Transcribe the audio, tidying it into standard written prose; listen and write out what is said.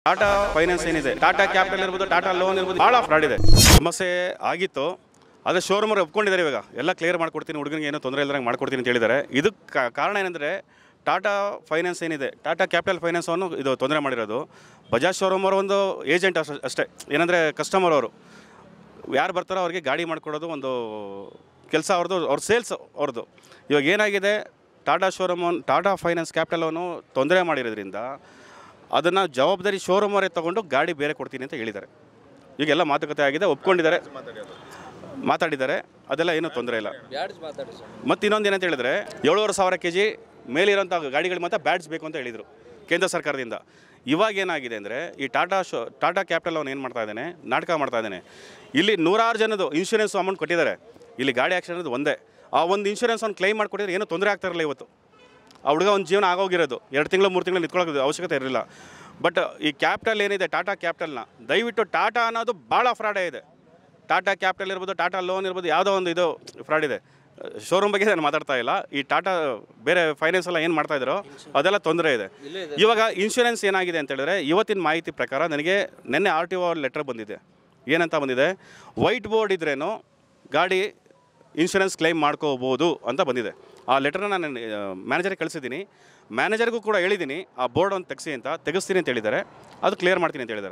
Tata finance ಏನಿದೆ, Tata capital ಇರ್ಬೋದು, Tata loan ಇರ್ಬೋದು, ಭಾಳ ಫ್ರಾಡ್ ಇದೆ. ಸಮಸ್ಯೆ ಆಗಿತ್ತು, ಅದೇ ಶೋರೂಮ್ ಅವ್ರು ಒಪ್ಕೊಂಡಿದ್ದಾರೆ. ಇವಾಗ ಎಲ್ಲ ಕ್ಲಿಯರ್ ಮಾಡ್ಕೊಡ್ತೀನಿ, ಹುಡುಗನಿಗೆ ಏನೋ ತೊಂದರೆ ಇಲ್ಲದಂಗೆ ಮಾಡ್ಕೊಡ್ತೀನಿ ಅಂತ ಹೇಳಿದ್ದಾರೆ. ಇದಕ್ಕೆ ಕಾರಣ ಏನಂದರೆ ಟಾಟಾ ಫೈನಾನ್ಸ್ ಏನಿದೆ, ಟಾಟಾ ಕ್ಯಾಪಿಟಲ್ ಫೈನಾನ್ಸ್ ಅನ್ನು ಇದು ತೊಂದರೆ ಮಾಡಿರೋದು. ಬಜಾಜ್ ಶೋರೂಮ್ ಅವರು ಒಂದು ಏಜೆಂಟ್ ಅಷ್ಟೇ. ಏನಂದರೆ ಕಸ್ಟಮರ್ ಅವರು ಯಾರು ಬರ್ತಾರೋ ಅವ್ರಿಗೆ ಗಾಡಿ ಮಾಡಿಕೊಡೋದು ಒಂದು ಕೆಲಸ ಅವ್ರದ್ದು, ಅವ್ರ ಸೇಲ್ಸ್ ಅವ್ರದ್ದು. ಇವಾಗ ಏನಾಗಿದೆ, ಟಾಟಾ ಟಾಟಾ ಫೈನಾನ್ಸ್ ಕ್ಯಾಪಿಟಲನ್ನು ತೊಂದರೆ ಮಾಡಿರೋದ್ರಿಂದ ಅದನ್ನು ಜವಾಬ್ದಾರಿ ಶೋರೂಮ್ ಅವರೇ ತೊಗೊಂಡು ಗಾಡಿ ಬೇರೆ ಕೊಡ್ತೀನಿ ಅಂತ ಹೇಳಿದ್ದಾರೆ. ಈಗೆಲ್ಲ ಮಾತುಕತೆ ಆಗಿದೆ, ಒಪ್ಕೊಂಡಿದ್ದಾರೆ, ಮಾತಾಡಿದ್ದಾರೆ, ಅದೆಲ್ಲ ಏನೂ ತೊಂದರೆ ಇಲ್ಲ. ಮತ್ತು ಇನ್ನೊಂದು ಏನಂತ ಹೇಳಿದರೆ 7,500 kg ಮೇಲಿರೋಂಥ ಗಾಡಿಗಳಿಗೆ ಮಾತ್ರ ಬ್ಯಾಡ್ಜ್ ಬೇಕು ಅಂತ ಹೇಳಿದರು ಕೇಂದ್ರ ಸರ್ಕಾರದಿಂದ. ಇವಾಗ ಏನಾಗಿದೆ ಅಂದರೆ ಈ ಟಾಟಾ ಕ್ಯಾಪಿಟಲ್ ಅವನು ಏನು ಮಾಡ್ತಾ ಇದ್ದಾನೆ, ನಾಟಕ ಮಾಡ್ತಾ ಇದ್ದಾನೆ. ಇಲ್ಲಿ 100 ಜನದ್ದು ಇನ್ಶೂರೆನ್ಸ್ ಅಮೌಂಟ್ ಕೊಟ್ಟಿದ್ದಾರೆ. ಇಲ್ಲಿ ಗಾಡಿ ಆಕ್ಸಿಡೆಂಟ್ ಒಂದೇ, ಆ ಒಂದು ಇನ್ಶೂರೆನ್ಸ್ ಅವ್ನು ಕ್ಲೈಮ್ ಮಾಡಿಕೊಟ್ಟಿದ್ರೆ ಏನೂ ತೊಂದರೆ ಆಗ್ತಾಯಿರಲಿಲ್ಲ. ಇವತ್ತು ಆ ಹುಡುಗ ಒಂದು ಜೀವನ ಆಗೋಗಿರೋದು 2 ತಿಂಗಳು 3 ತಿಂಗಳು ನಿಂತ್ಕೊಳ್ಳೋದು ಅವಶ್ಯಕತೆ ಇರಲಿಲ್ಲ. ಬಟ್ ಈ ಕ್ಯಾಪಿಟಲ್ ಏನಿದೆ, ಟಾಟಾ ಕ್ಯಾಪಿಟಲ್ನ ದಯವಿಟ್ಟು, ಟಾಟಾ ಅನ್ನೋದು ಭಾಳ ಫ್ರಾಡೇ ಇದೆ. ಟಾಟಾ ಕ್ಯಾಪಿಟಲ್ ಇರ್ಬೋದು, ಟಾಟಾ ಲೋನ್ ಇರ್ಬೋದು, ಯಾವುದೋ ಒಂದು ಇದು ಫ್ರಾಡ್ ಇದೆ. ಶೋರೂಮ್ ಬಗ್ಗೆ ನಾನು ಮಾತಾಡ್ತಾ ಇಲ್ಲ. ಈ ಟಾಟಾ ಬೇರೆ ಫೈನಾನ್ಸ್ ಎಲ್ಲ ಏನು ಮಾಡ್ತಾಯಿದ್ದಾರೋ ಅದೆಲ್ಲ ತೊಂದರೆ ಇದೆ. ಇವಾಗ ಇನ್ಶೂರೆನ್ಸ್ ಏನಾಗಿದೆ ಅಂತ ಹೇಳಿದ್ರೆ, ಇವತ್ತಿನ ಮಾಹಿತಿ ಪ್ರಕಾರ ನನಗೆ ನಿನ್ನೆ RTO ಲೆಟರ್ ಬಂದಿದೆ. ಏನಂತ ಬಂದಿದೆ, ವೈಟ್ ಬೋರ್ಡ್ ಇದ್ರೇನು ಗಾಡಿ ಇನ್ಶೂರೆನ್ಸ್ ಕ್ಲೈಮ್ ಮಾಡ್ಕೋಬೋದು ಅಂತ ಬಂದಿದೆ. ಆ ಲೆಟರ್ನ ನಾನು ಮ್ಯಾನೇಜರಿಗೆ ಕಳಿಸಿದ್ದೀನಿ. ಮ್ಯಾನೇಜರ್ಗೂ ಕೂಡ ಹೇಳಿದ್ದೀನಿ, ಆ ಬೋರ್ಡ್ ಒಂದು ತೆಗಿಸಿ ಅಂತ, ತೆಗಿಸ್ತೀನಿ ಅಂತ ಹೇಳಿದ್ದಾರೆ. ಅದು ಕ್ಲಿಯರ್ ಮಾಡ್ತೀನಿ ಅಂತ ಹೇಳಿದ್ದಾರೆ.